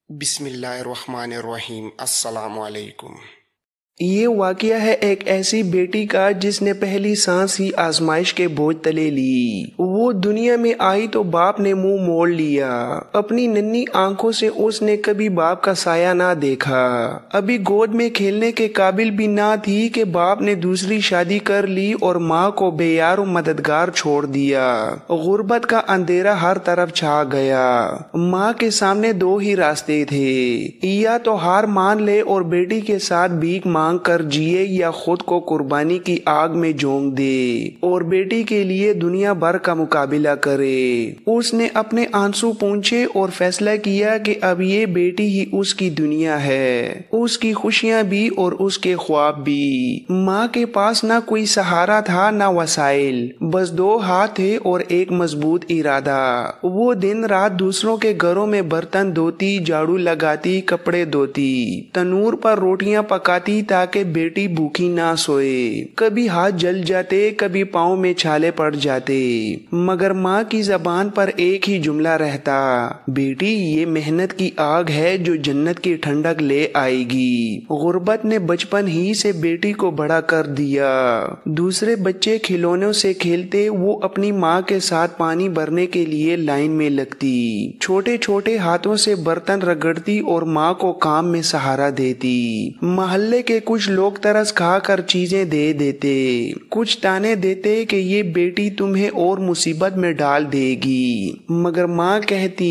बिस्मिल्लाहिर्रहमानिर्रहीम। अस्सलामु अलैकुम। ये वाक़या है एक ऐसी बेटी का जिसने पहली सांस ही आजमाइश के बोझ तले ली। वो दुनिया में आई तो बाप ने मुंह मोड़ लिया। अपनी नन्ही आंखों से उसने कभी बाप का साया ना देखा। अभी गोद में खेलने के काबिल भी ना थी कि बाप ने दूसरी शादी कर ली और माँ को बेयार मददगार छोड़ दिया। गुर्बत का अंधेरा हर तरफ छा गया। माँ के सामने दो ही रास्ते थे, या तो हार मान ले और बेटी के साथ भीख मांग कर जिए, या खुद को कुर्बानी की आग में झोंक दे और बेटी के लिए दुनिया भर का मुकाबला करे। उसने अपने आंसू पूंछे और फैसला किया कि अब ये बेटी ही उसकी दुनिया है, उसकी खुशियां भी और उसके ख्वाब भी। माँ के पास ना कोई सहारा था ना वसाइल, बस दो हाथ थे और एक मजबूत इरादा। वो दिन रात दूसरों के घरों में बर्तन धोती, झाड़ू लगाती, कपड़े धोती, तनूर पर रोटियां पकाती ताकि बेटी भूखी ना सोए। कभी हाथ जल जाते, कभी पाँव में छाले पड़ जाते, मगर माँ की जबान पर एक ही जुमला रहता, बेटी ये मेहनत की आग है जो जन्नत की ठंडक ले आएगी। गुर्बत ने बचपन ही से बेटी को बड़ा कर दिया। दूसरे बच्चे खिलौनों से खेलते, वो अपनी माँ के साथ पानी भरने के लिए लाइन में लगती, छोटे छोटे हाथों से बर्तन रगड़ती और माँ को काम में सहारा देती। मोहल्ले के कुछ लोग तरस खा कर चीजें दे देते, कुछ ताने देते कि ये बेटी तुम्हें और मुसीबत में डाल देगी, मगर माँ कहती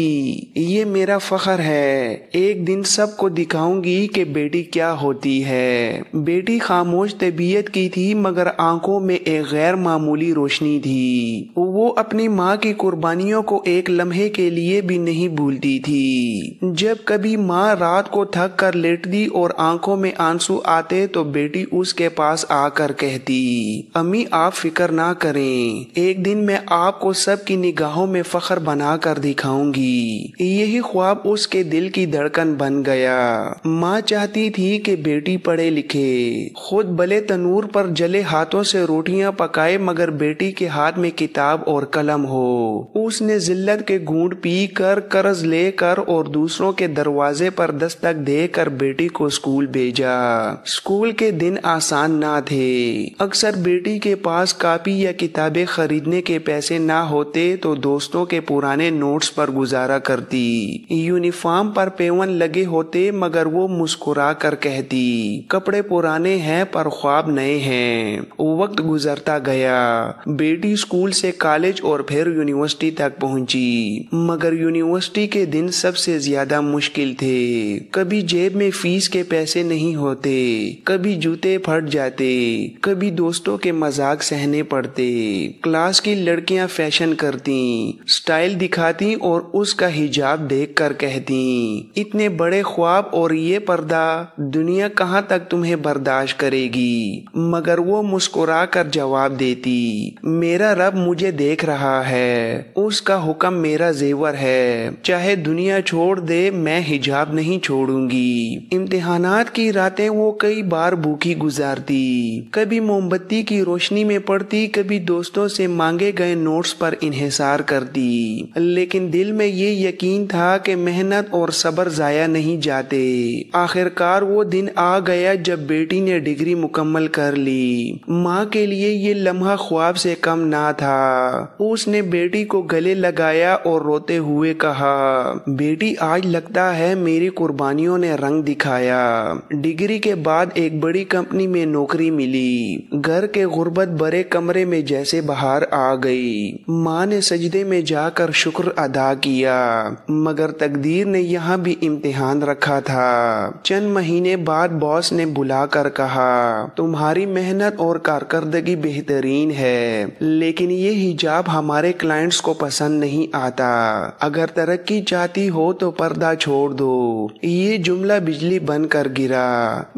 ये मेरा फख्र है, एक दिन सबको दिखाऊंगी कि बेटी क्या होती है। बेटी खामोश तबीयत की थी, मगर आंखों में एक गैर मामूली रोशनी थी। वो अपनी माँ की कुर्बानियों को एक लम्हे के लिए भी नहीं भूलती थी। जब कभी माँ रात को थक कर लेटती और आंखों में आंसू आते तो बेटी उसके पास आकर कहती, अम्मी आप फिक्र ना करें, एक दिन मैं आपको सबकी निगाहों में फख्र बना कर दिखाऊंगी। यही ख्वाब उसके दिल की धड़कन बन गया। माँ चाहती थी कि बेटी पढ़े लिखे, खुद भले तनूर पर जले हाथों से रोटियां पकाए, मगर बेटी के हाथ में किताब और कलम हो। उसने जिल्लत के घूंट पी कर, कर्ज लेकर और दूसरों के दरवाजे पर दस्तक देकर बेटी को स्कूल भेजा। स्कूल के दिन आसान ना थे। अक्सर बेटी के पास कॉपी या किताबें खरीदने के पैसे ना होते तो दोस्तों के पुराने नोट्स पर गुजारा करती। यूनिफॉर्म पर पेवन लगे होते, मगर वो मुस्कुरा कर कहती, कपड़े पुराने हैं पर ख्वाब नए हैं। वक्त गुजरता गया। बेटी स्कूल से कॉलेज और फिर यूनिवर्सिटी तक पहुंची, मगर यूनिवर्सिटी के दिन सबसे ज्यादा मुश्किल थे। कभी जेब में फीस के पैसे नहीं होते, कभी जूते फट जाते, कभी दोस्तों के मजाक सहने पड़ते। क्लास की लड़कियां फैशन करती, स्टाइल दिखाती और उसका हिजाब देखकर कहती, इतने बड़े ख्वाब और ये पर्दा, दुनिया कहाँ तक तुम्हें बर्दाश्त करेगी। मगर वो मुस्कुरा कर जवाब देती, मेरा रब मुझे देख रहा है, उसका हुक्म मेरा जेवर है, चाहे दुनिया छोड़ दे मैं हिजाब नहीं छोड़ूंगी। इम्तिहानात की रातें वो कई बार भूखी गुजारती, कभी मोमबत्ती की रोशनी में पड़ती, कभी दोस्तों से मांगे गए नोट्स पर इन्हिसार करती, लेकिन दिल में ये यकीन था कि मेहनत और सब्र जाया नहीं जाते। आखिरकार वो दिन आ गया जब बेटी ने डिग्री मुकम्मल कर ली। माँ के लिए ये लम्हा ख्वाब से कम ना था। उसने बेटी को गले लगाया और रोते हुए कहा, बेटी आज लगता है मेरी कुर्बानियों ने रंग दिखाया। डिग्री के बाद एक बड़ी कंपनी में नौकरी मिली। घर के गुर्बत भरे कमरे में जैसे बाहर आ गई। माँ ने सजदे में जाकर शुक्र अदा किया, मगर तकदीर ने यहाँ भी इम्तिहान रखा था। चंद महीने बाद बॉस ने बुलाकर कहा, तुम्हारी मेहनत और कारकर्दगी बेहतरीन है, लेकिन ये हिजाब हमारे क्लाइंट्स को पसंद नहीं आता। अगर तरक्की चाहती हो तो पर्दा छोड़ दो। ये जुमला बिजली बनकर गिरा।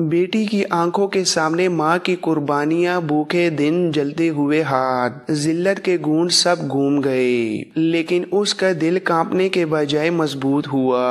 बेटी बेटी की आंखों के सामने माँ की कुर्बानियां, भूखे दिन, जलते हुए हाथ, जिल्लत के गुण सब घूम गए, लेकिन उसका दिल कांपने के बजाय मजबूत हुआ।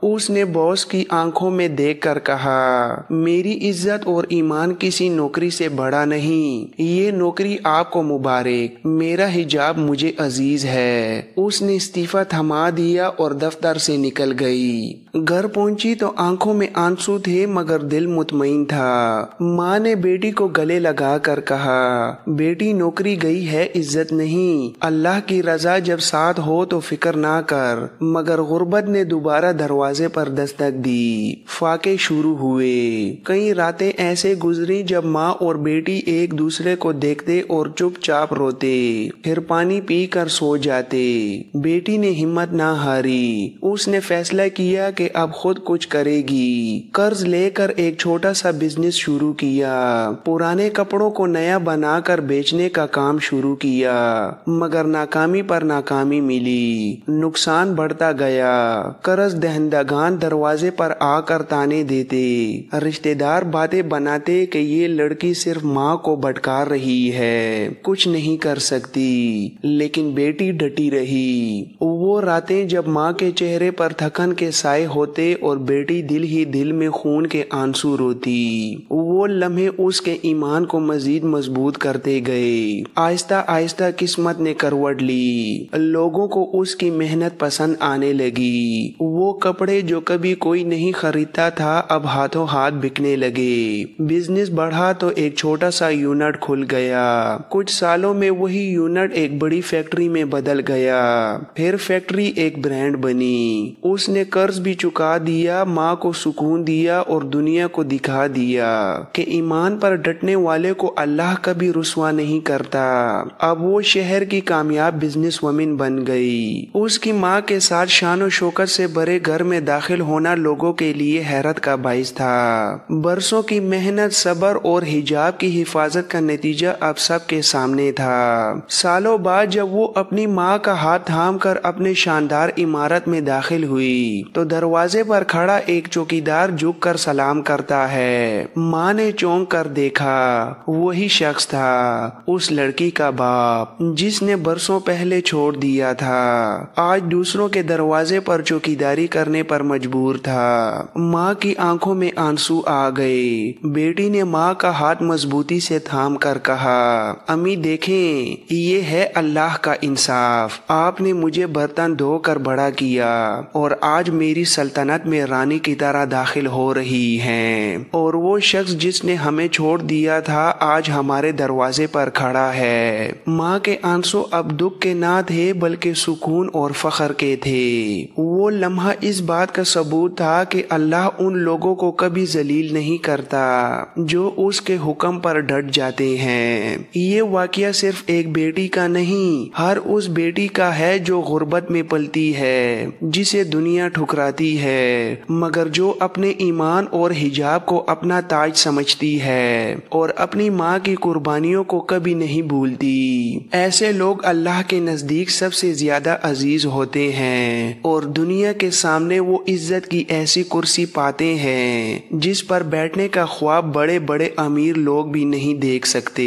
उसने बॉस की आंखों में देखकर कहा, मेरी इज्जत और ईमान किसी नौकरी से बड़ा नहीं, ये नौकरी आपको मुबारक, मेरा हिजाब मुझे अजीज है। उसने इस्तीफा थमा दिया और दफ्तर से निकल गई। घर पहुंची तो आंखों में आंसू थे मगर दिल मुतमईन था। माँ ने बेटी को गले लगा कर कहा, बेटी नौकरी गई है, इज्जत नहीं। अल्लाह की रजा जब साथ हो तो फिक्र ना कर। मगर गुर्बत ने दोबारा दरवाजे पर दस्तक दी। फाके शुरू हुए। कई रातें ऐसे गुजरी जब माँ और बेटी एक दूसरे को देखते और चुपचाप रोते, फिर पानी पी कर सो जाते। बेटी ने हिम्मत ना हारी। उसने फैसला किया कि अब खुद कुछ करेगी। कर्ज लेकर एक छोटा सा बिजनेस शुरू किया। पुराने कपड़ों को नया बनाकर बेचने का काम शुरू किया, मगर नाकामी पर नाकामी मिली। नुकसान बढ़ता गया। कर्ज दहंदगान दरवाजे पर आकर ताने देते। रिश्तेदार बातें बनाते कि ये लड़की सिर्फ माँ को भटका रही है, कुछ नहीं कर सकती। लेकिन बेटी डटी रही। वो रातें जब माँ के चेहरे पर थकन के साए होते और बेटी दिल ही दिल में खून के आंसू रोती, वो लम्हे उसके ईमान को मजीद मजबूत करते गए। आहिस्ता आहिस्ता किस्मत ने करवट ली। लोगों को उसकी मेहनत पसंद आने लगी। वो कपड़े जो कभी कोई नहीं खरीदता था अब हाथों हाथ बिकने लगे। बिजनेस बढ़ा तो एक छोटा सा यूनिट खुल गया। कुछ सालों में वही यूनिट एक बड़ी फैक्ट्री में बदल गया। फिर फैक्ट्री एक ब्रांड बनी। उसने कर्ज भी चुका दिया, माँ को सुकून दिया और दुनिया को दिखा दिया कि ईमान पर डटने वाले को अल्लाह कभी रुसवा नहीं करता। अब वो शहर की कामयाब बिजनेस वुमन बन गई। उसकी माँ के साथ शान शौकत से भरे घर में दाखिल होना लोगों के लिए हैरत का बाइस था। बरसों की मेहनत, सब्र और हिजाब की हिफाजत का नतीजा अब सबके सामने था। सालों बाद जब वो अपनी माँ का हाथ थाम कर अपने शानदार इमारत में दाखिल हुई तो दरवाजे पर खड़ा एक चौकीदार झुक कर सलाम करता है। माँ ने चौंक कर देखा। वही शख्स था, उस लड़की का बाप, जिसने बरसों पहले छोड़ दिया था। आज दूसरों के दरवाजे पर चौकीदारी करने पर मजबूर था। माँ की आंखों में आंसू आ गए। बेटी ने माँ का हाथ मजबूती से थाम कर कहा, अम्मी देखें, ये है अल्लाह का इंसाफ। आपने मुझे बर्तन धोकर बड़ा किया और आज मेरी सल्तनत में रानी की तरह दाखिल हो रही हैं। और वो शख्स जिसने हमें छोड़ दिया था आज हमारे दरवाजे पर खड़ा है। माँ के आंसू अब दुख के ना थे बल्कि सुकून और फख्र के थे। वो लम्हा इस बात का सबूत था कि अल्लाह उन लोगों को कभी जलील नहीं करता जो उसके हुक्म पर डट जाते हैं। ये वाकया सिर्फ एक बेटी का नहीं, हर उस बेटी का है जो गुर्बत में पलती है, जिसे दुनिया ठुकराती है, मगर जो अपने ईमान और हिजाब को अपना ताज समझती है और अपनी माँ की कुर्बानियों को कभी नहीं भूलती। ऐसे लोग अल्लाह के नजदीक सबसे ज्यादा अजीज होते हैं और दुनिया के सामने वो इज्जत की ऐसी कुर्सी पाते हैं जिस पर बैठने का ख्वाब बड़े बड़े अमीर लोग भी नहीं देख सकते।